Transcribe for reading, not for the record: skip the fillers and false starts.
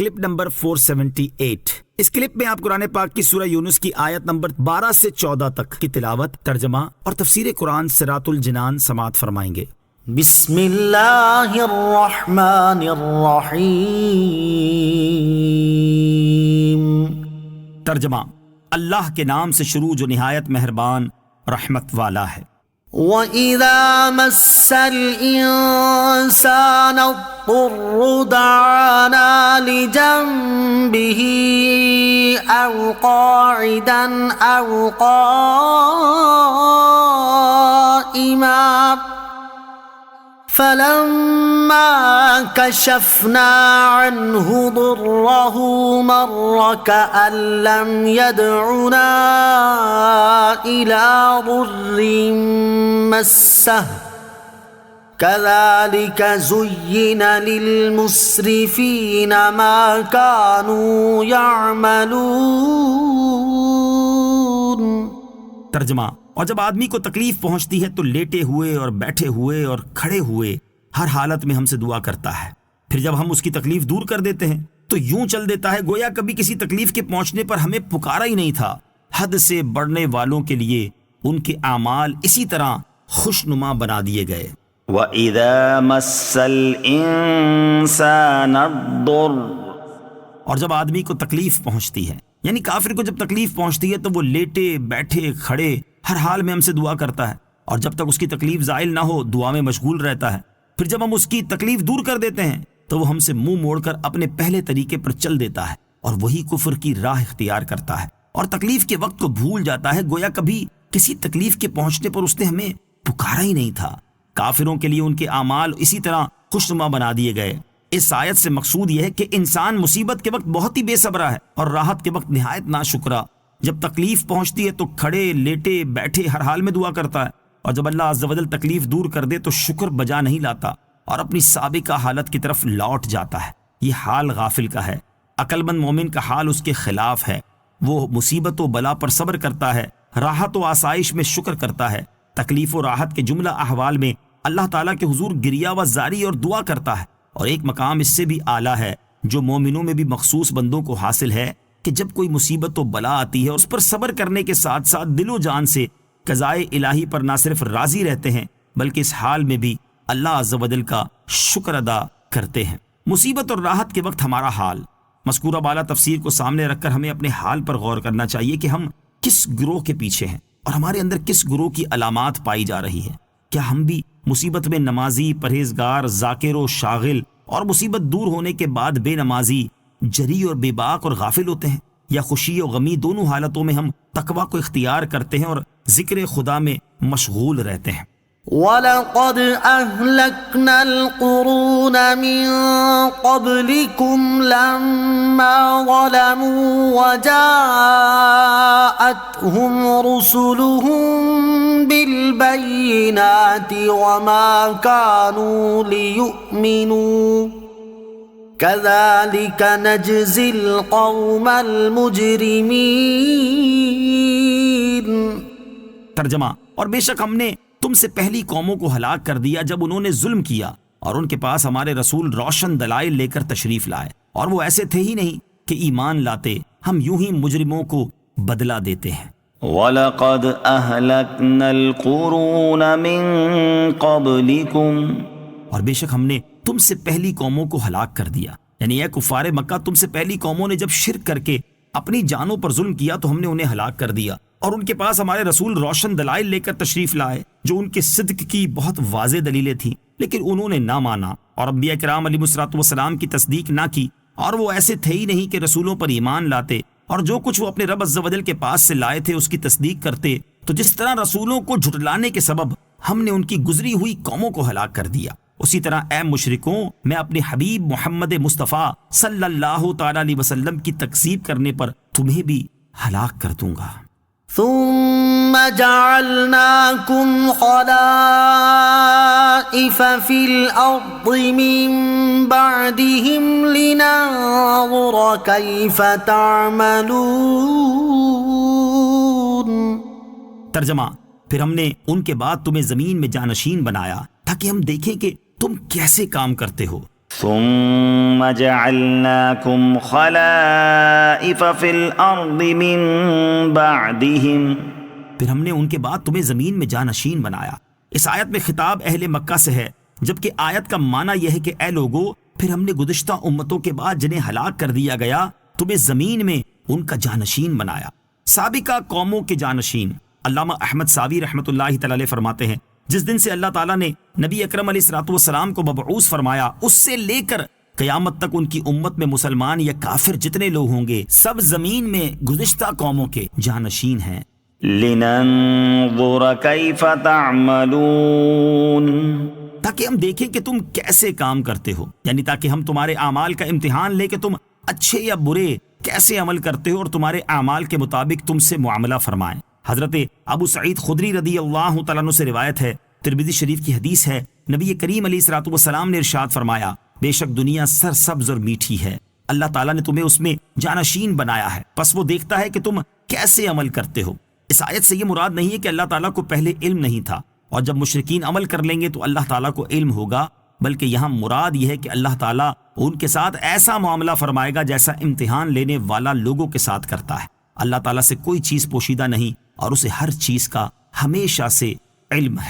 Clip number 478۔ اس clip میں آپ قرآن پاک کی سورہ یونس کی آیت نمبر 12 سے 14 تک کی تلاوت، ترجمہ اور تفسیر قرآن صراط الجنان سماعت فرمائیں گے۔ بسم اللہ الرحمن الرحیم۔ ترجمہ، اللہ کے نام سے شروع جو نہایت مہربان رحمت والا ہے۔ وَإِذَا مَسَّ الْإِنسَانَ الضُّرُّ دَعَانَا لِجَنبِهِ أَوْ قَاعِدًا أَوْ قَائِمًا فَلَمَّا كَشَفْنَا عَنْهُ ضُرَّهُ مَرَّ كَأَن لَّمْ يَدْعُنَا إِلَىٰ ضُرٍّ مَّسَّهُ كَذَلِكَ زُيِّنَ لِلْمُسْرِفِينَ مَا كَانُوا يَعْمَلُونَ۔ ترجمہ، اور جب آدمی کو تکلیف پہنچتی ہے تو لیٹے ہوئے اور بیٹھے ہوئے اور کھڑے ہوئے ہر حالت میں ہم سے دعا کرتا ہے، پھر جب ہم اس کی تکلیف دور کر دیتے ہیں تو یوں چل دیتا ہے گویا کبھی کسی تکلیف کے پہنچنے پر ہمیں پکارا ہی نہیں تھا۔ حد سے بڑھنے والوں کے لیے ان کے اعمال اسی طرح خوشنما بنا دیے گئے۔ وَإِذَا مَسَّ الْإِنسَانَ الضُّرُّ، اور جب آدمی کو تکلیف پہنچتی ہے، یعنی کافر کو جب تکلیف پہنچتی ہے تو وہ لیٹے بیٹھے کھڑے ہر حال میں ہم سے دعا کرتا ہے، اور جب تک اس کی تکلیف زائل نہ ہو دعا میں مشغول رہتا ہے، پھر جب ہم اس کی تکلیف دور کر دیتے ہیں تو وہ ہم سے منہ موڑ کر اپنے پہلے طریقے پر چل دیتا ہے اور وہی کفر کی راہ اختیار کرتا ہے اور تکلیف کے وقت کو بھول جاتا ہے گویا کبھی کسی تکلیف کے پہنچنے پر اس نے ہمیں پکارا ہی نہیں تھا۔ کافروں کے لیے ان کے اعمال اسی طرح خوشنما بنا دیے گئے۔ اس آیت سے مقصود یہ ہے کہ انسان مصیبت کے وقت بہت ہی بے صبرا ہے اور راحت کے وقت نہایت ناشکرا۔ جب تکلیف پہنچتی ہے تو کھڑے لیٹے بیٹھے ہر حال میں دعا کرتا ہے، اور جب اللہ عز و جل تکلیف دور کر دے تو شکر بجا نہیں لاتا اور اپنی سابقہ حالت کی طرف لوٹ جاتا ہے۔ یہ حال غافل کا ہے۔ عقل مند مومن کا حال اس کے خلاف ہے۔ وہ مصیبت و بلا پر صبر کرتا ہے، راحت و آسائش میں شکر کرتا ہے، تکلیف و راحت کے جملہ احوال میں اللہ تعالیٰ کے حضور گریہ و زاری اور دعا کرتا ہے۔ اور ایک مقام اس سے بھی اعلیٰ ہے جو مومنوں میں بھی مخصوص بندوں کو حاصل ہے کہ جب کوئی مصیبت و بلا آتی ہے اس پر صبر کرنے کے ساتھ ساتھ دل و جان سے قضائے الہی پر نہ صرف راضی رہتے ہیں بلکہ اس حال میں بھی اللہ عز و جل کا شکر ادا کرتے ہیں۔ مصیبت اور راحت کے وقت ہمارا حال، مذکورہ بالا تفسیر کو سامنے رکھ کر ہمیں اپنے حال پر غور کرنا چاہیے کہ ہم کس گروہ کے پیچھے ہیں اور ہمارے اندر کس گروہ کی علامات پائی جا رہی ہے۔ کیا ہم بھی مصیبت میں نمازی، پرہیزگار، ذاکر و شاغل، اور مصیبت دور ہونے کے بعد بے نمازی، جری اور بے باک اور غافل ہوتے ہیں، یا خوشی و غمی دونوں حالتوں میں ہم تقویٰ کو اختیار کرتے ہیں اور ذکر خدا میں مشغول رہتے ہیں؟ وَلَقَدْ أَهْلَكْنَا الْقُرُونَ مِنْ قَبْلِكُمْ لَمَّا ظَلَمُوا وَجَاءَتْهُمْ رُسُلُهُم بِالْبَيِّنَاتِ وَمَا كَانُوا لِيُؤْمِنُوا كَذَلِكَ نَجْزِي الْقَوْمَ الْمُجْرِمِينَ۔ ترجمہ، اور بے شک ہم نے تم سے پہلی قوموں کو ہلاک کر دیا جب انہوں نے ظلم کیا، اور ان کے پاس ہمارے رسول روشن دلائل لے کر تشریف لائے، اور وہ ایسے تھے ہی نہیں کہ ایمان لاتے۔ ہم یوں ہی مجرموں کو بدلہ دیتے ہیں۔ وَلَقَدْ أَهْلَكْنَا الْقُرُونَ مِنْ قَبْلِكُمْ، اور بے شک ہم نے تم سے پہلی قوموں کو ہلاک کر دیا، یعنی اے کفار مکہ، تم سے پہلی قوموں نے جب شرک کر کے اپنی جانوں پر ظلم کیا تو ہم نے انہیں ہلاک کر دیا، اور ان کے پاس ہمارے رسول روشن دلائل لے کر تشریف لائے جو ان کے صدق کی بہت واضح دلیلیں تھیں، لیکن انہوں نے نہ مانا اور انبیاء کرام علیہ الصلوۃ والسلام کی تصدیق نہ کی، اور وہ ایسے تھے ہی نہیں کہ رسولوں پر ایمان لاتے اور جو کچھ وہ اپنے رب عز و جل کے پاس سے لائے تھے اس کی تصدیق کرتے۔ تو جس طرح رسولوں کو جھٹلانے کے سبب ہم نے ان کی گزری ہوئی قوموں کو ہلاک کر دیا، اسی طرح اے مشرکوں، میں اپنے حبیب محمد مصطفیٰ صلی اللہ تعالی علیہ وسلم کی تکذیب کرنے پر تمہیں بھی ہلاک کر دوں گا۔ ثم جعلناكم خلائف في الأرض من بعدهم لننظر كيف تعملون۔ ترجمہ، پھر ہم نے ان کے بعد تمہیں زمین میں جانشین بنایا تاکہ ہم دیکھیں کہ تم کیسے کام کرتے ہو۔ ثم جعلناكم خلائف في الأرض من بعدهم پھر ہم نے ان کے بعد تمہیں زمین میں جانشین بنایا۔ اس آیت میں خطاب اہل مکہ سے ہے، جبکہ آیت کا معنی یہ ہے کہ اے لوگو، پھر ہم نے گزشتہ امتوں کے بعد جنہیں ہلاک کر دیا گیا تمہیں زمین میں ان کا جانشین بنایا، سابقہ قوموں کے جانشین۔ علامہ احمد ساوی رحمۃ اللہ تعالی علیہ فرماتے ہیں، جس دن سے اللہ تعالیٰ نے نبی اکرم علیہ الصلوۃ والسلام کو مبعوث فرمایا، اس سے لے کر قیامت تک ان کی امت میں مسلمان یا کافر جتنے لوگ ہوں گے سب زمین میں گزشتہ قوموں کے جانشین ہیں۔ لننظر كيف تعملون تاکہ ہم دیکھیں کہ تم کیسے کام کرتے ہو، یعنی تاکہ ہم تمہارے اعمال کا امتحان لے کہ تم اچھے یا برے کیسے عمل کرتے ہو اور تمہارے اعمال کے مطابق تم سے معاملہ فرمائیں۔ حضرت ابو سعید خدری رضی اللہ تعالیٰ عنہ سے روایت ہے، ترمذی شریف کی حدیث ہے، نبی کریم علیہ الصلوۃ والسلام نے ارشاد فرمایا، بے شک دنیا سرسبز اور میٹھی ہے، اللہ تعالیٰ نے تمہیں اس میں جانشین بنایا ہے، پس وہ دیکھتا ہے کہ تم کیسے عمل کرتے ہو۔ اس آیت سے یہ مراد نہیں ہے کہ اللہ تعالیٰ کو پہلے علم نہیں تھا اور جب مشرکین عمل کر لیں گے تو اللہ تعالیٰ کو علم ہوگا، بلکہ یہاں مراد یہ ہے کہ اللہ تعالیٰ ان کے ساتھ ایسا معاملہ فرمائے گا جیسا امتحان لینے والا لوگوں کے ساتھ کرتا ہے۔ اللہ تعالیٰ سے کوئی چیز پوشیدہ نہیں اور اسے ہر چیز کا ہمیشہ سے علم ہے۔